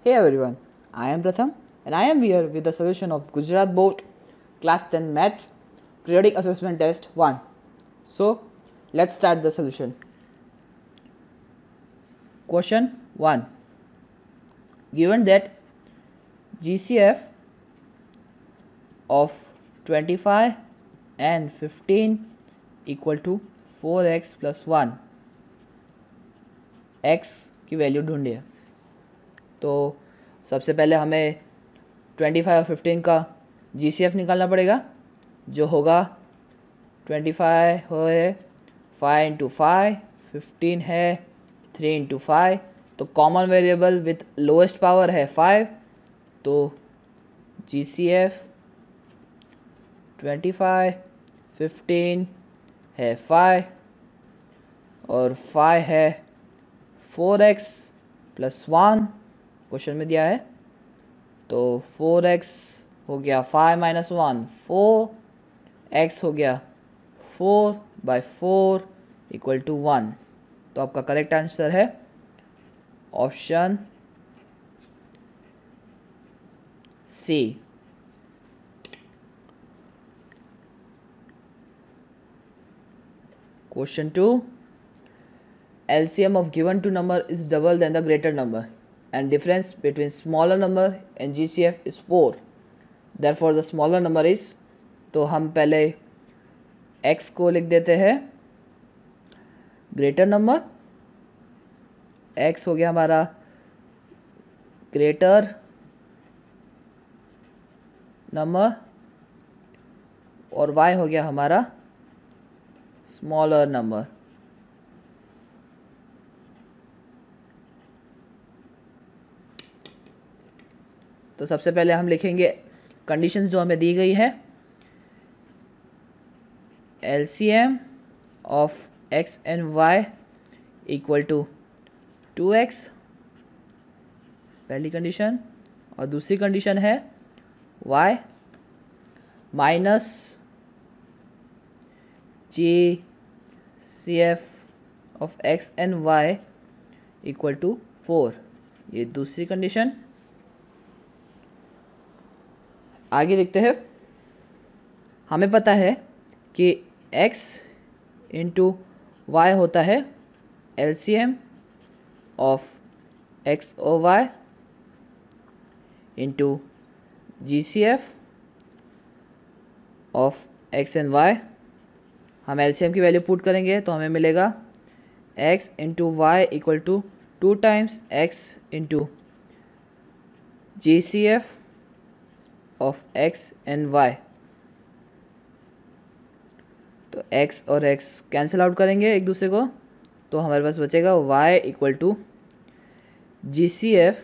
Hey everyone, I am Pratham and I am here with the solution of Gujarat Board Class 10 Maths Periodic Assessment Test 1. So, let's start the solution. Question 1. Given that GCF of 25 and 15 equal to 4x plus 1, x की value ढूंढिए। तो सबसे पहले हमें 25 और 15 का GCF निकालना पड़ेगा, जो होगा 25 है 5 इंटू 5, 15 है 3 इंटू 5। तो common variable with lowest power है 5, तो GCF 25 15 है 5 और 5 है 4x प्लस 1 क्वेश्चन में दिया है। तो 4x हो गया 5 माइनस 1 4, x हो गया 4/4 इक्वल टू 1। तो आपका करेक्ट आंसर है option C. Question 2. LCM of given two number is double than the greater number and difference between smaller number and GCF is 4. Therefore the smaller number is, तो हम पहले x को लिख देते हैं ग्रेटर नंबर। x हो गया हमारा ग्रेटर नंबर और y हो गया हमारा स्मॉलर नंबर। तो सबसे पहले हम लिखेंगे कंडीशंस जो हमें दी गई है। LCM of x and y equal to 2x, पहली कंडीशन। और दूसरी कंडीशन है y minus GCF of x and y equal to 4, ये दूसरी कंडीशन। आगे देखते हैं। हमें पता है कि x इंटू वाई होता है LCM ऑफ x और y into GCF of x and y। हम LCM की वैल्यू पुट करेंगे तो हमें मिलेगा x into y equal to 2 times x into GCF of x and y। तो x और x कैंसिल आउट करेंगे एक दूसरे को, तो हमारे पास बचेगा y equal to GCF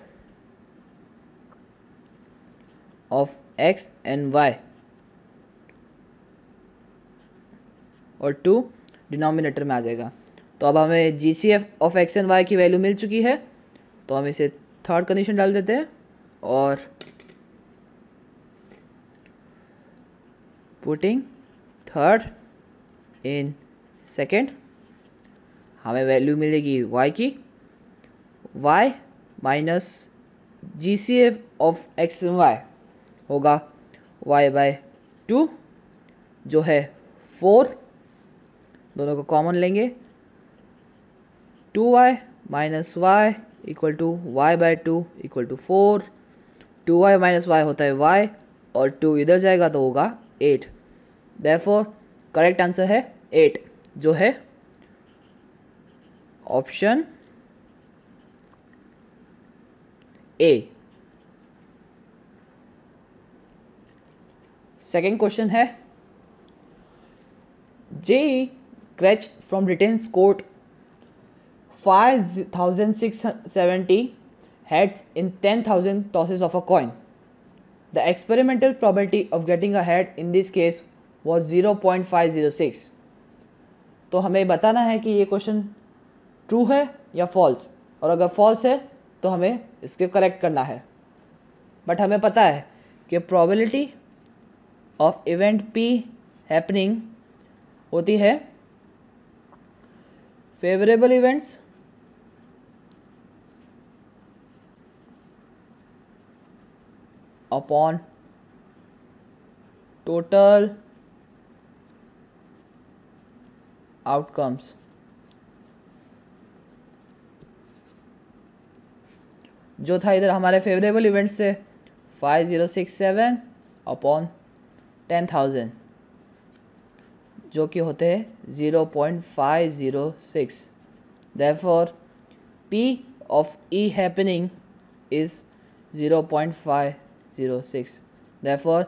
of x and y और 2 डिनोमिनेटर में आ जाएगा। तो अब हमें GCF of x and y की वैल्यू मिल चुकी है, तो हम इसे थर्ड कंडीशन डाल देते हैं और पुटिंग थर्ड इन सेकेंड हमें वैल्यू मिलेगी y की, y minus GCF of x and y होगा y/2 जो है 4, दोनों को कॉमन लेंगे। 2y minus y equal to y/2 equal to 4। 2y minus y होता है y और 2 इधर जाएगा तो होगा 8। देयरफॉर करेक्ट आंसर है 8, जो है ऑप्शन ए। सेकेंड क्वेश्चन है JE Kretsch from Britain's court 5,670 heads in 10,000 tosses of a coin. The experimental probability of getting a head in this case was 0.506. तो हमें बताना है कि ये क्वेश्चन ट्रू है या फॉल्स, और अगर फॉल्स है तो हमें इसके करेक्ट करना है। बट हमें पता है कि probability of event P happening होती है favourable events upon total outcomes. जो था इधर हमारे फेवरेबल इवेंट्स थे 5067 अपॉन 10,000 जो कि होते हैं 0.506। Therefore P of E happening is 0.506। Therefore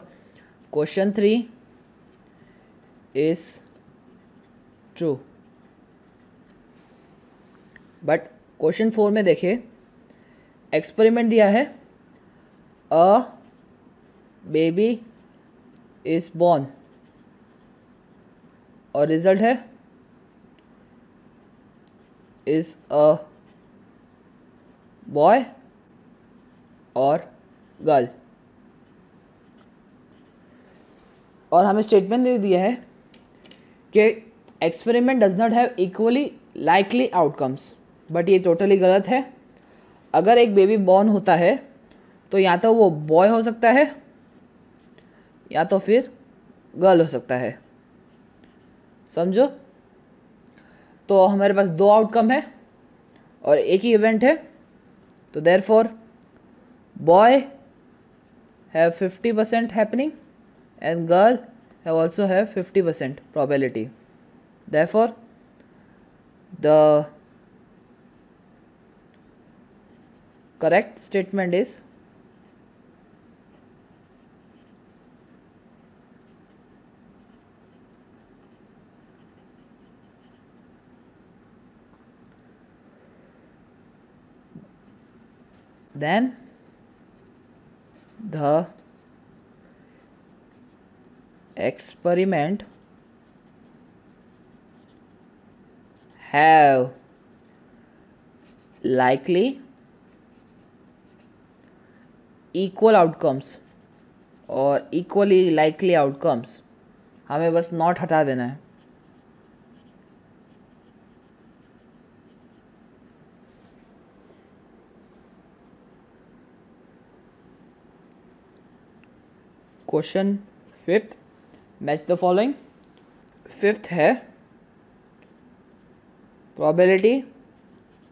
question 3 is true। But question 4 में देखिए, एक्सपेरिमेंट दिया है अ बेबी इज बॉर्न और रिजल्ट है इज अ बॉय और गर्ल, और हमें स्टेटमेंट दे दिया है कि experiment does not have equally likely outcomes. But ये टोटली गलत है। अगर एक बेबी बॉर्न होता है तो या तो वो बॉय हो सकता है या तो फिर गर्ल हो सकता है, समझो। तो हमारे पास दो आउटकम है और एक ही इवेंट है, तो therefore boy have 50% happening and girl have also have 50% probability। Therefore the correct statement is then the experiment have likely equal outcomes और equally likely outcomes। हमें बस नॉट हटा देना है। Question 5th, match the following. 5th है probability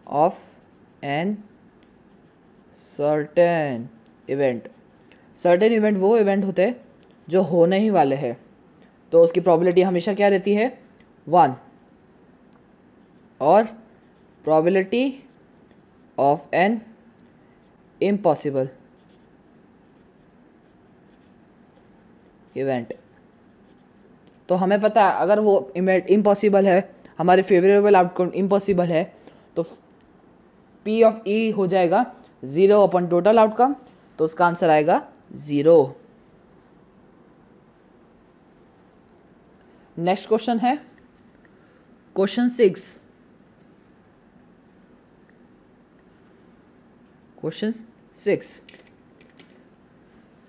of an certain event। Certain event वो event होते हैं जो होने ही वाले हैं, तो उसकी प्रोबेबिलिटी हमेशा क्या रहती है 1। और probability of an impossible event, तो हमें पता है अगर वो इवेंट इम्पॉसिबल है, हमारे फेवरेबल आउटकम इम्पॉसिबल है, तो P ऑफ E हो जाएगा 0 अपॉन टोटल आउटकम, तो उसका आंसर आएगा 0। नेक्स्ट क्वेश्चन है question 6। Question 6,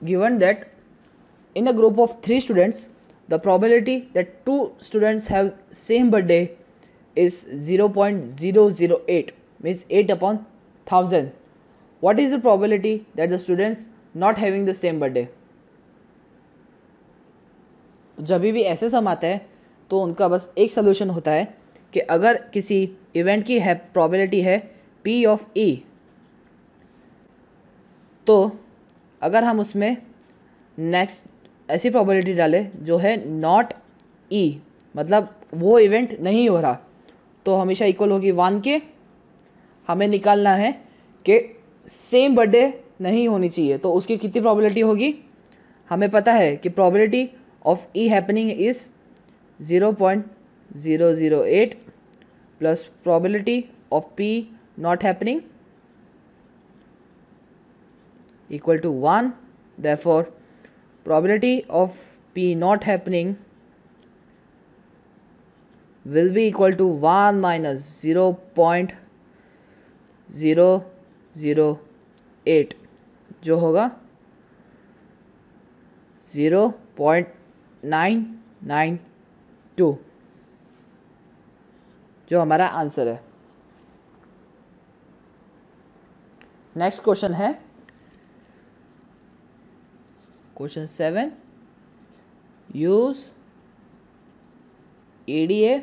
given that in a group of 3 students the probability that 2 students have same birthday is 0.008, means 8 upon 1000। what is the probability that the students not having the same birthday? जब भी ऐसे सम आता है तो उनका बस एक solution होता है कि अगर किसी इवेंट की है प्रोबेबिलिटी है P ऑफ E, तो अगर हम उसमें नेक्स्ट ऐसी प्रोबेबिलिटी डालें जो है नॉट E, मतलब वो इवेंट नहीं हो रहा, तो हमेशा इक्वल होगी 1 के। हमें निकालना है कि सेम बर्थडे नहीं होनी चाहिए, तो उसकी कितनी प्रोबेबिलिटी होगी? हमें पता है कि probability of E happening is 0.008 plus probability of P not happening equal to 1। therefore probability of P not happening will be equal to 1 minus 0.008 जो होगा 0.992 जो हमारा आंसर है। नेक्स्ट क्वेश्चन है Question 7. Use EDA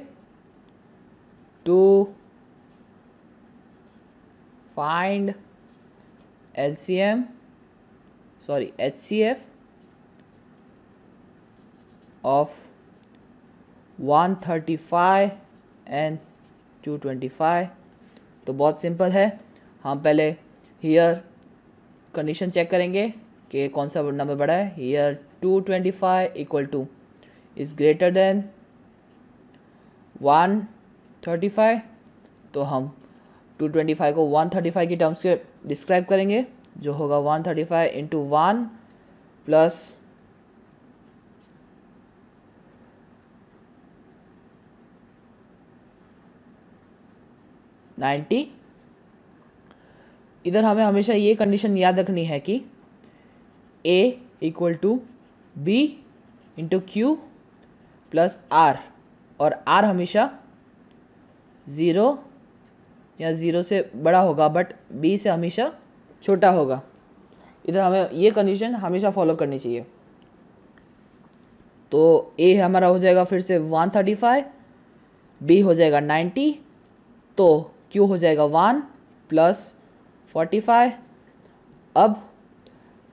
to find HCF of 135 and 225. तो बहुत simple है, हम पहले हियर कंडीशन चेक करेंगे कि कौन सा नंबर बड़ा है. Here 225 equal two is greater than 135. तो हम 225 को 135 की टर्म्स के डिस्क्राइब करेंगे, जो होगा 135 इंटू 1 प्लस 90. इधर हमें हमेशा ये कंडीशन याद रखनी है कि A equal to b into q plus r, और आर हमेशा 0 या 0 से बड़ा होगा बट बी से हमेशा छोटा होगा. इधर हमें ये कंडीशन हमेशा फॉलो करनी चाहिए. तो A हमारा हो जाएगा फिर से 135, B हो जाएगा 90, तो Q हो जाएगा 1 प्लस 45. अब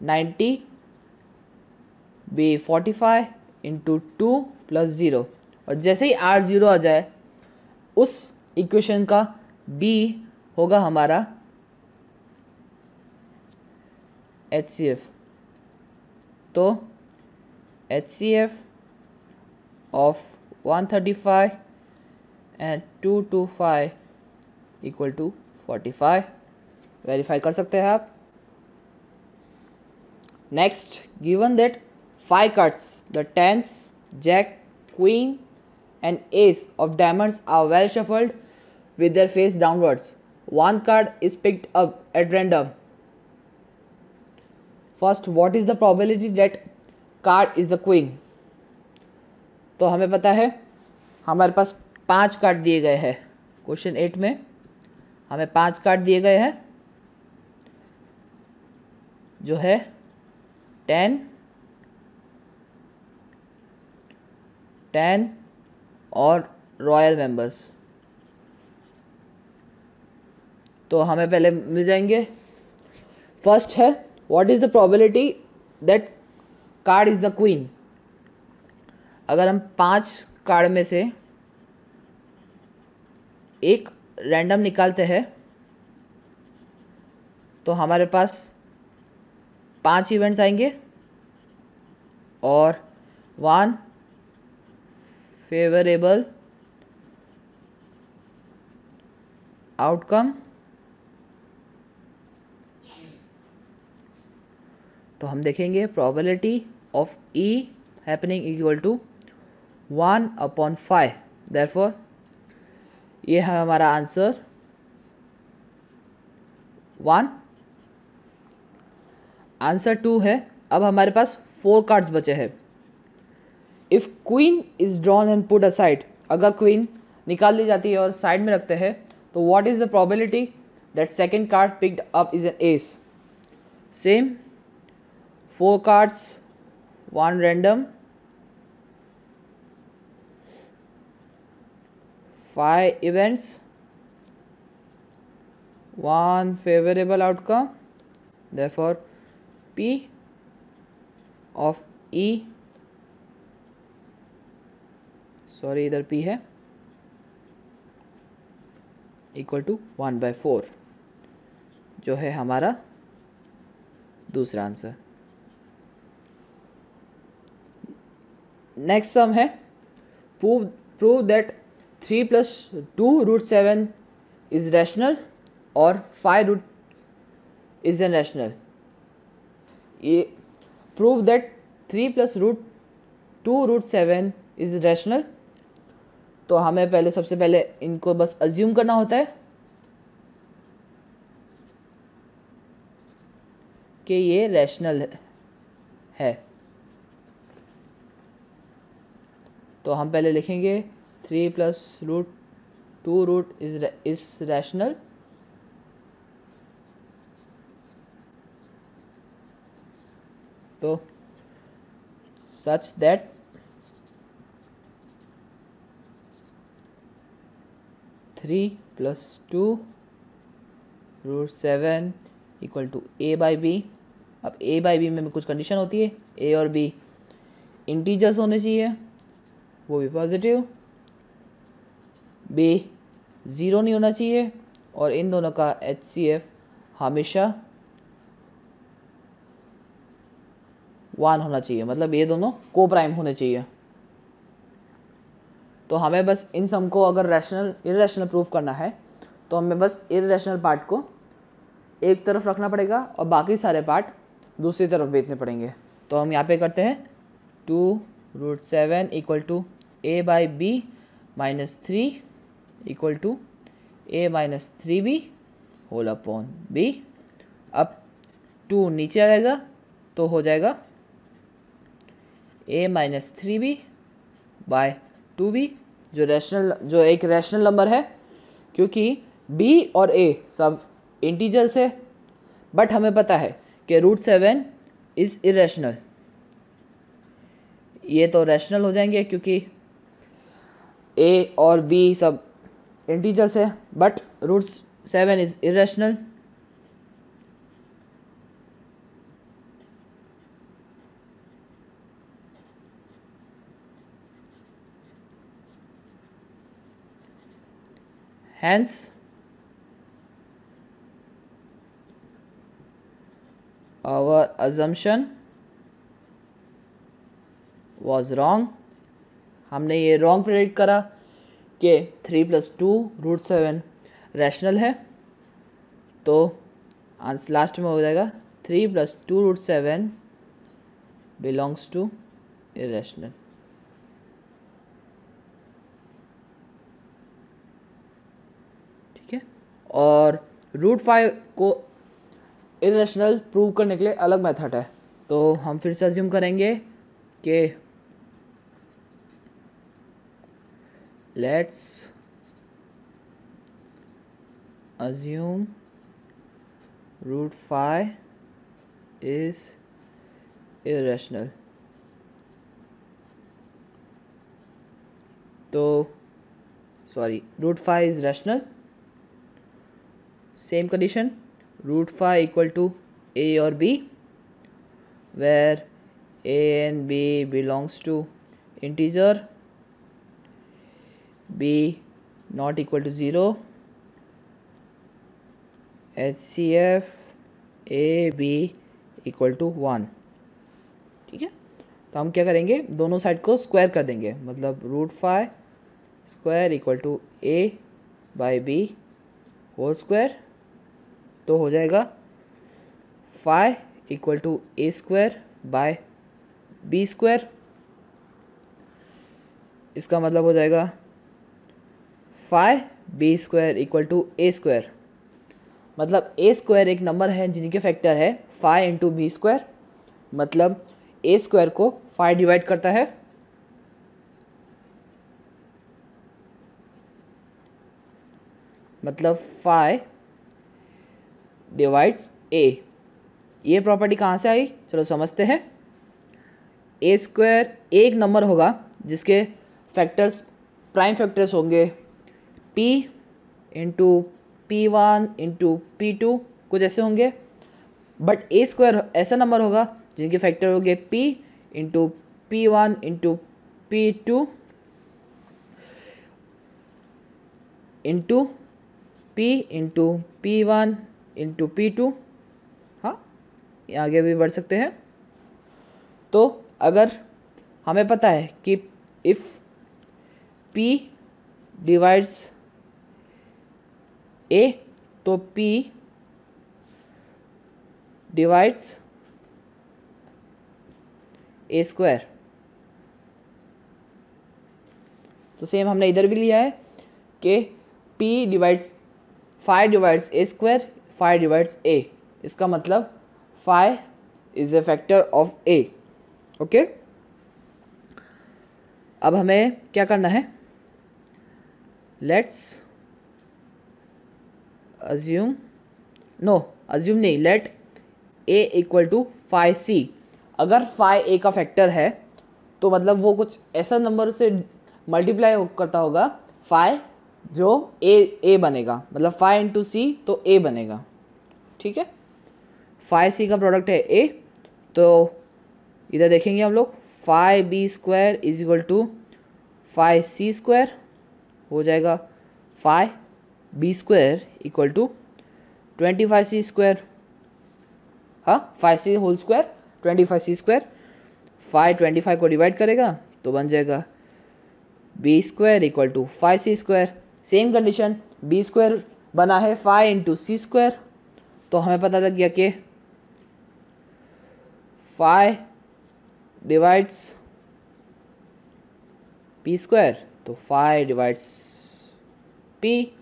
90 B 45 इंटू 2 प्लस 0, और जैसे ही R 0 आ जाए उस इक्वेशन का B होगा हमारा HCF. तो HCF of 135 and 225 equal to 45. Verify कर सकते हैं आप. Next, given that 5 cards, the tens, jack, queen and ace of diamonds are well shuffled with their face downwards. One card is picked up at random. First, what is the probability that card is the queen? तो हमें पता है हमारे पास 5 card दिए गए हैं. Question 8 में हमें 5 कार्ड दिए गए हैं, जो है 10 और रॉयल मेंबर्स. तो हमें पहले मिल जाएंगे. फर्स्ट है, what is the probability that card is the queen. अगर हम 5 कार्ड में से एक रैंडम निकालते हैं तो हमारे पास 5 इवेंट्स आएंगे और 1 फेवरेबल आउटकम. तो हम देखेंगे probability of E happening equal to 1/5. Therefore ये है हमारा आंसर 1. आंसर 2 है. अब हमारे पास 4 कार्ड्स बचे हैं. If queen is drawn and put aside, अगर क्वीन निकाल ली जाती है और साइड में रखते हैं तो what is the probability that second card picked up is an S. Same 4 cards, 1 random, 5 events, 1 favorable outcome. Therefore P of E, sorry इधर P है, इक्वल टू 1/4, जो है हमारा दूसरा आंसर. नेक्स्ट सम है, prove that 3 plus 2 root 7 is rational और 5 root is irrational. ये prove that 3 plus 2 root 7 is rational. तो हमें पहले सबसे पहले इनको बस अज्यूम करना होता है कि ये रैशनल है. तो हम पहले लिखेंगे 3 plus 2 root is rational. तो such that three plus two root seven equal to a by b. अब ए बाई बी में कुछ कंडीशन होती है, ए और बी इंटीजर्स होने चाहिए, वो भी पॉजिटिव, बी ज़ीरो नहीं होना चाहिए, और इन दोनों का HCF हमेशा 1 होना चाहिए, मतलब ये दोनों को प्राइम होने चाहिए। तो हमें बस इन सम को अगर रैशनल इररेशनल प्रूफ करना है तो हमें बस इररेशनल पार्ट को एक तरफ रखना पड़ेगा और बाकी सारे पार्ट दूसरी तरफ भेजने पड़ेंगे। तो हम यहाँ पे करते हैं 2√7 equal to a by b minus 3 equal to a minus 3b whole upon b. अब 2 नीचे आ जाएगा तो हो जाएगा a minus 3b bye 2b, जो एक रैशनल नंबर है, क्योंकि b और a सब इंटीजर्स है, बट हमें पता है कि √7 इज़ इरेशनल। ये तो रैशनल हो जाएंगे क्योंकि a और b सब इंटीजर्स है, but √7 is irrational. Hence, our assumption was wrong। हमने ये रॉन्ग प्रेडिक्ट करा कि 3 + 2√7 रैशनल है। तो आंसर लास्ट में हो जाएगा 3 + 2√7 बिलोंग्स टू इरेशनल। ठीक है, और √5 को इरेशनल प्रूव करने के लिए अलग मेथड है। तो हम फिर से अज्यूम करेंगे कि लेट्स अज्यूम √5 इज इरेशनल। तो sorry, √5 is rational. Same condition, √5 equal to a और b, where a and b belongs to integer, b not equal to 0, HCF a b equal to 1। ठीक है, तो हम क्या करेंगे, दोनों साइड को स्क्वायर कर देंगे, मतलब √5 square equal to a by b whole square. तो हो जाएगा 5 equal to a square by b square. इसका मतलब हो जाएगा 5b square equal to a square. मतलब a स्क्वायर एक नंबर है जिनके फैक्टर है 5 इंटू b स्क्वायर, मतलब a स्क्वायर को 5 डिवाइड करता है। मतलब 5 डिवाइड्स a। ये प्रॉपर्टी कहाँ से आई, चलो समझते हैं। a स्क्वायर एक नंबर होगा जिसके फैक्टर्स प्राइम फैक्टर्स होंगे p into p1 into p2, कुछ ऐसे होंगे। बट a स्क्वायर ऐसा नंबर होगा जिनके फैक्टर होंगे p into p1 into p2 into p into p1 into p2। हाँ, आगे भी बढ़ सकते हैं। तो अगर हमें पता है कि इफ़ p डिवाइड्स a तो p डिवाइड्स a स्क्वायर। तो सेम हमने इधर भी लिया है कि p divides 5 divides a square, 5 divides a। इसका मतलब 5 is a factor of a। Okay, अब हमें क्या करना है, लेट्स अज्यूम, नो अज्यूम नहीं, let a equal to 5c। अगर 5 a का फैक्टर है तो मतलब वो कुछ ऐसा नंबर से मल्टीप्लाई करता होगा फाइ जो ए बनेगा, मतलब फाइ इंटू सी तो ए बनेगा, ठीक है। फाइ सी का प्रोडक्ट है ए, तो इधर देखेंगे हम लोग five b square is equal to five c square हो जाएगा five b square equal to 25c square, हाँ 5c whole square 25c square. Phi 25 को डिवाइड करेगा तो बन जाएगा b square equal to 5c square. Same condition, b square बना है फाइ इंटू सी स्क्वायर, तो हमें पता लग गया कि फाइ डिवाइड्स पी स्क्वायर, तो फाइ डिवाइड्स पी,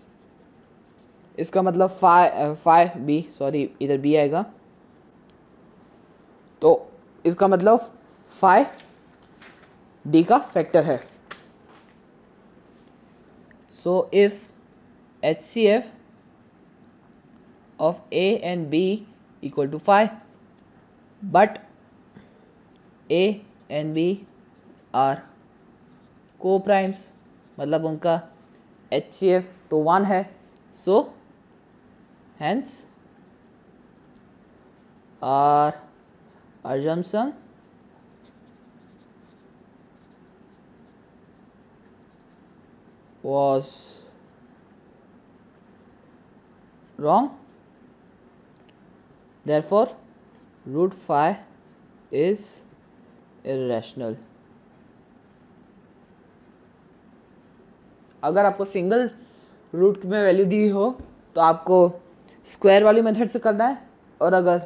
इसका मतलब फाइ बी, सॉरी इधर बी आएगा, तो इसका मतलब फाइ डी का फैक्टर है। So if HCF of A and B equal to 5, but A and B are co-primes, मतलब उनका HCF तो 1 है, so hence our assumption was wrong, therefore root phi is irrational। अगर आपको सिंगल रूट में value दी हो तो आपको स्क्वायर वाली मेथड से करना है, और अगर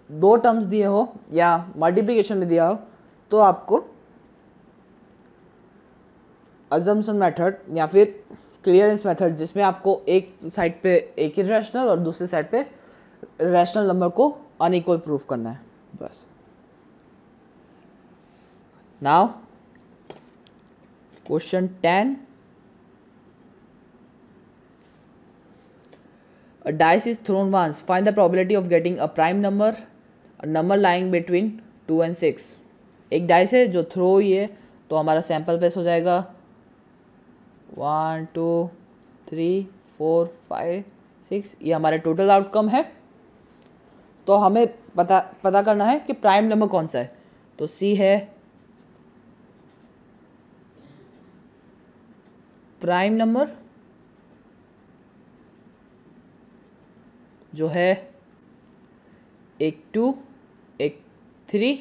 दो टर्म्स दिए हो या मल्टीप्लिकेशन में दिया हो तो आपको अजम्पशन मेथड या फिर क्लियरेंस मेथड, जिसमें आपको एक साइड पे एक इरेशनल और दूसरे साइड पे रैशनल नंबर को अनइक्वल प्रूव करना है, बस। Now question 10, a dice is thrown once, find the probability of getting a prime number, a number lying between 2 and 6। एक डाइस है जो थ्रो हुई है, तो हमारा सैंपल पेस हो जाएगा 1 2 3 4 5 6, ये हमारा टोटल आउटकम है। तो हमें पता करना है कि प्राइम नंबर कौन सा है, तो सी है प्राइम नंबर जो है एक 2 एक 3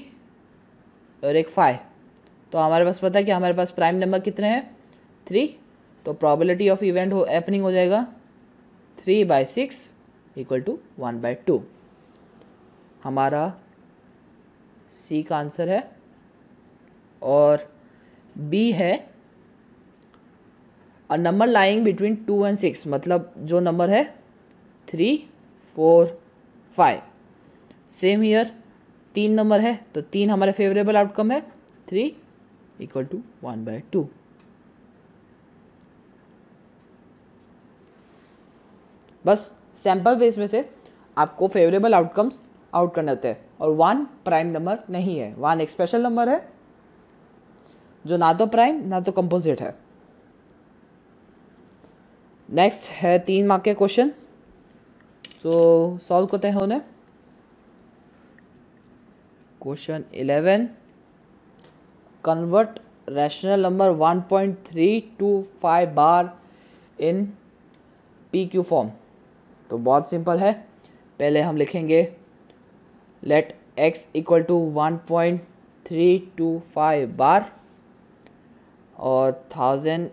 और एक 5। तो हमारे पास पता है कि हमारे पास प्राइम नंबर कितने हैं 3, तो प्रोबेबिलिटी ऑफ इवेंट हैपनिंग हो जाएगा 3/6 इक्वल टू 1/2। हमारा सी का आंसर है। और बी है a number lying between 2 and 6, मतलब जो नंबर है 3 4 5। सेम हियर 3 नंबर है, तो 3 हमारे फेवरेबल आउटकम है 3 इक्वल टू 1/2। बस सैंपल बेस में से आपको फेवरेबल आउटकम्स आउट करने होते हैं, और 1 प्राइम नंबर नहीं है, 1 एक स्पेशल नंबर है जो ना तो प्राइम ना तो कंपोजिट है। नेक्स्ट है 3 मार्क के क्वेश्चन, तो सॉल्व करते हैं उन्हें। क्वेश्चन 11, कन्वर्ट रैशनल नंबर 1.325 बार इन PQ फॉर्म। तो बहुत सिंपल है, पहले हम लिखेंगे लेट x इक्वल टू 1.325 बार और 1000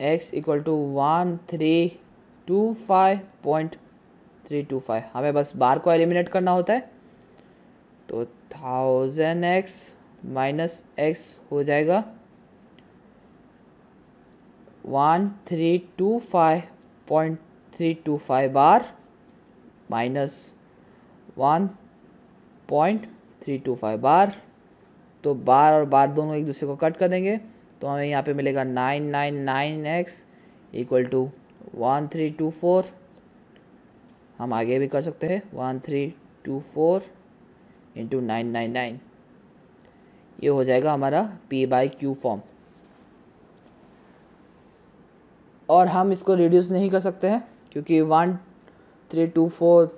x इक्वल टू 1325.325। हमें बस बार को एलिमिनेट करना होता है, तो 1000x माइनस x हो जाएगा 1325.325 बार माइनस 1.325 बार। तो बार और बार दोनों एक दूसरे को कट कर देंगे, तो हमें यहाँ पे मिलेगा 999x इक्वल टू 1324। हम आगे भी कर सकते हैं 1324 इंटू 999। ये हो जाएगा हमारा p/q फॉर्म। और हम इसको रिड्यूस नहीं कर सकते हैं क्योंकि 1, 3, 2, 4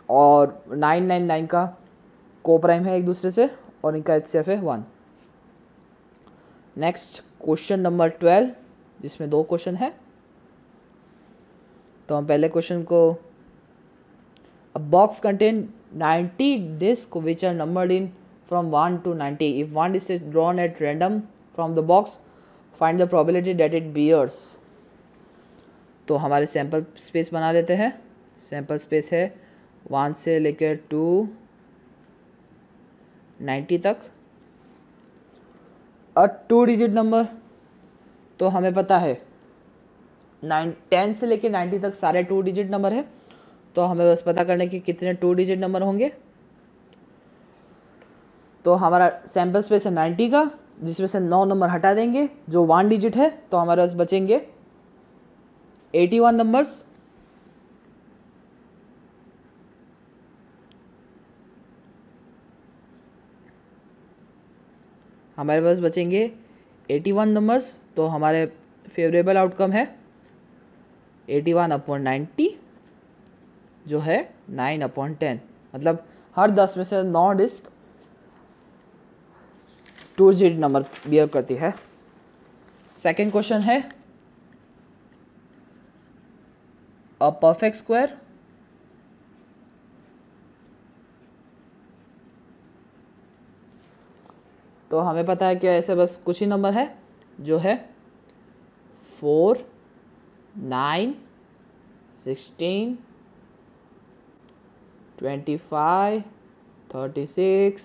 और 999 का कोप्राइम है एक दूसरे से और इनका HCF है 1। नेक्स्ट क्वेश्चन नंबर 12, जिसमें 2 क्वेश्चन है। तो हम पहले क्वेश्चन को, a box contain 90 disc which are numbered in from 1 to 90. If one disk is drawn at random from the box, find the probability that it bears. तो हमारे sample space बना लेते हैं। सैम्पल स्पेस है 1 से लेकर 290 तक। 2 डिजिट नंबर, तो हमें पता है 10 से लेकर 90 तक सारे 2 डिजिट नंबर है। तो हमें बस पता करने कि कितने 2 डिजिट नंबर होंगे। तो हमारा सैम्पल स्पेस है 90 का, जिसमें से 9 नंबर हटा देंगे जो 1 डिजिट है, तो हमारे पास बचेंगे 81 नंबर्स। हमारे पास बचेंगे 81 नंबर्स। तो हमारे फेवरेबल आउटकम है 81/90 जो है 9/10। मतलब हर 10 में से 9 डिस्क 2 डिजिट नंबर बियर करती है। सेकेंड क्वेश्चन है, अ परफेक्ट स्क्वायर तो हमें पता है कि ऐसे बस कुछ ही नंबर है जो है 4, 9, 16, 25, 36,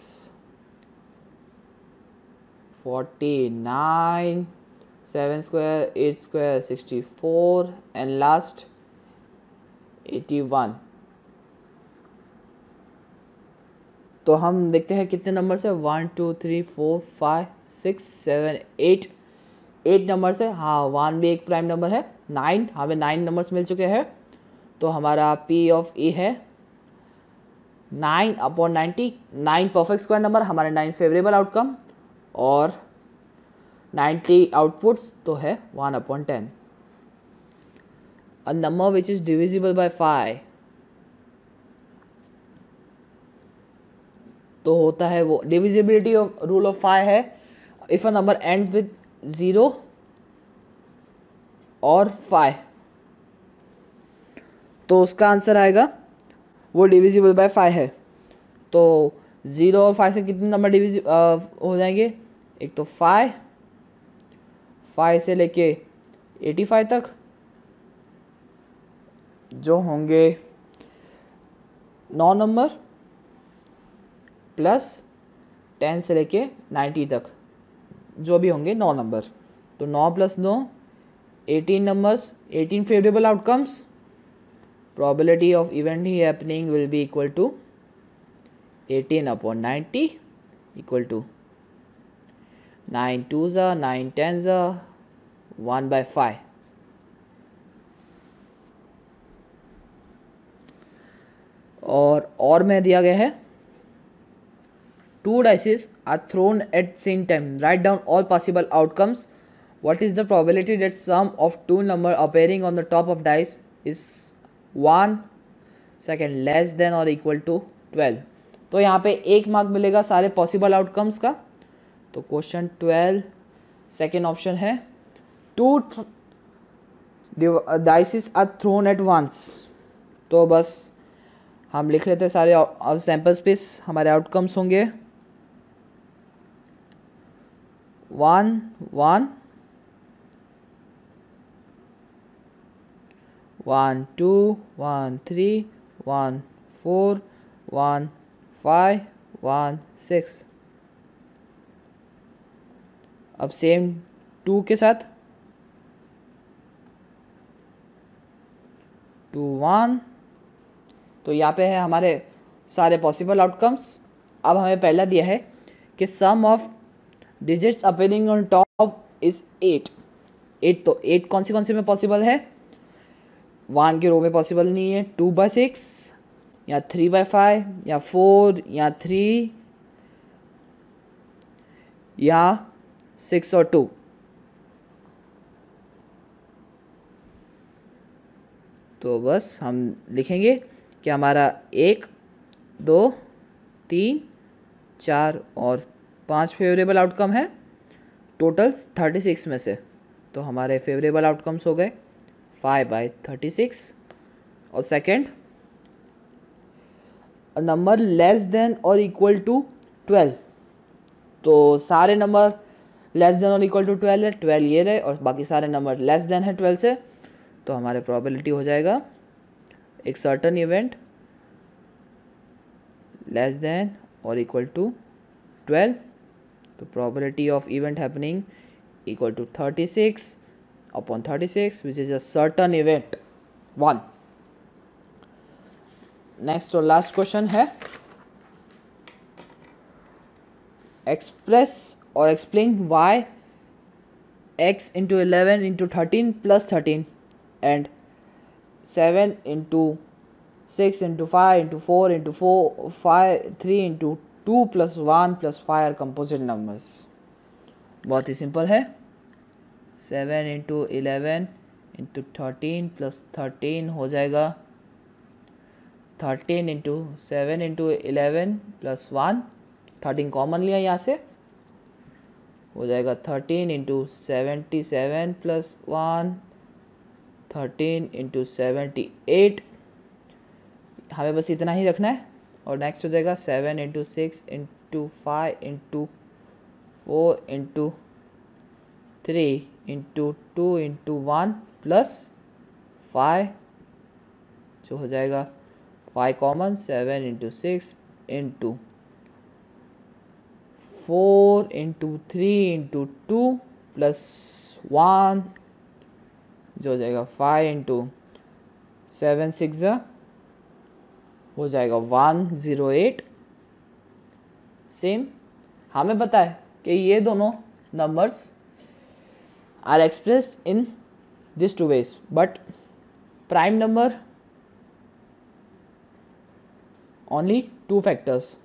49, 7 square, 8 square, 64 and last 81। तो हम देखते हैं कितने नंबर से 1, 2, 3, 4, 5, 6, 7, 8 नंबर से। हाँ, 1 भी एक प्राइम नंबर है। 9, हमें 9 नंबर्स मिल चुके हैं। तो हमारा P ऑफ E है 9/90। 9 परफेक्ट स्क्वायर नंबर, हमारे 9 फेवरेबल आउटकम और 90 आउटपुट्स तो है 1/10। A number which is divisible by 5 तो होता है वो, डिविजिबिलिटी ऑफ रूल ऑफ 5 है if a number ends with 0 और 5, तो उसका आंसर आएगा वो डिविजिबल बाय 5 है। तो 0 और 5 से कितने नंबर हो जाएंगे? एक तो 5 से लेके 85 तक जो होंगे 9 नंबर, प्लस 10 से लेके 90 तक जो भी होंगे 9 नंबर। तो 9 + 9 18 numbers, 18 favourable outcomes. probability of event happening will be equal to 18/90 equal to 9 2s are 9 10s are 1/5। और में दिया गया है 2 dices are thrown at same time, write down all possible outcomes, what is the probability that sum of 2 number appearing on the top of dice is 1 second less than और equal to 12। तो यहाँ पे 1 mark मिलेगा सारे possible outcomes का। तो question 12 second option है 2 dices are thrown at once. तो बस हम लिख लेते हैं सारे सैम्पल स्पेस, हमारे आउटकम्स होंगे 1 1 1 2 1 3 1 4 1 5 1 6। अब सेम 2 के साथ 2 1। तो यहाँ पे है हमारे सारे पॉसिबल आउटकम्स। अब हमें पहला दिया है कि sum of digits appearing on top is 8। तो 8 कौन सी में पॉसिबल है? 1 के रो में पॉसिबल नहीं है, 2/6 या 3/5 या 4 या 3 यहाँ 6 और 2। तो बस हम लिखेंगे कि हमारा 1, 2, 3, 4 और 5 फेवरेबल आउटकम है टोटल 36 में से। तो हमारे फेवरेबल आउटकम्स हो गए 5/36। और सेकंड, नंबर लेस देन और इक्वल टू 12। तो सारे नंबर लेस देन और इक्वल टू 12 है, 12 ये रहे और बाकी सारे नंबर लेस देन है 12 से। तो हमारे प्रोबेबिलिटी हो जाएगा एक सर्टन इवेंट लेस देन और इक्वल टू 12। तो probability of event happening equal to 36/36 which is a certain event 1। Next और लास्ट क्वेश्चन है, एक्सप्रेस और explain why x into 11 into 13 plus 13 and 7 into 6 into 5 into 4 into 4 5 3 into 2 plus 1 plus 5 are composite numbers। बहुत ही simple है। 7 into 11 into 13 plus 13 हो जाएगा 13 into 7 into 11 plus 1, 13 common लिया यहाँ से, हो जाएगा 13 इंटू 77 प्लस 1, 13 इंटू 78। हमें बस इतना ही रखना है। और नेक्स्ट हो जाएगा 7 into 6 into 5 into 4 into 3 into 2 into 1 plus 5, जो हो जाएगा 5 common, 7 into 6 into 4 into 3 into 2 plus 1, जो हो जाएगा 5 इंटू 7 6 हो जाएगा 108। सेम हमें पता है कि ये दोनों numbers are expressed in this two ways, but prime number only 2 factors.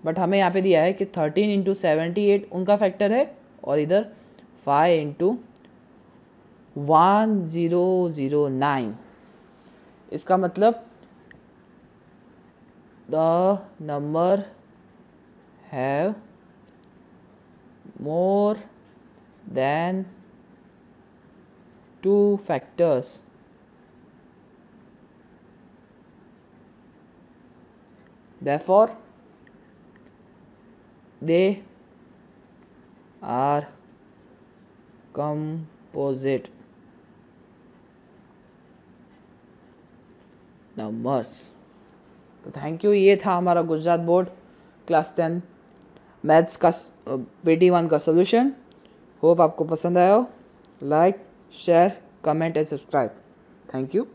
But हमें यहाँ पे दिया है कि 13 इंटू 78 उनका फैक्टर है और इधर 5 इंटू 1009। इसका मतलब the number have more than 2 factors. Therefore they are composite numbers। तो थैंक यू। ये था हमारा गुजरात बोर्ड क्लास 10 मैथ्स का PT1 का सोल्यूशन। होप आपको पसंद आया हो। Like, share, comment and subscribe. Thank you.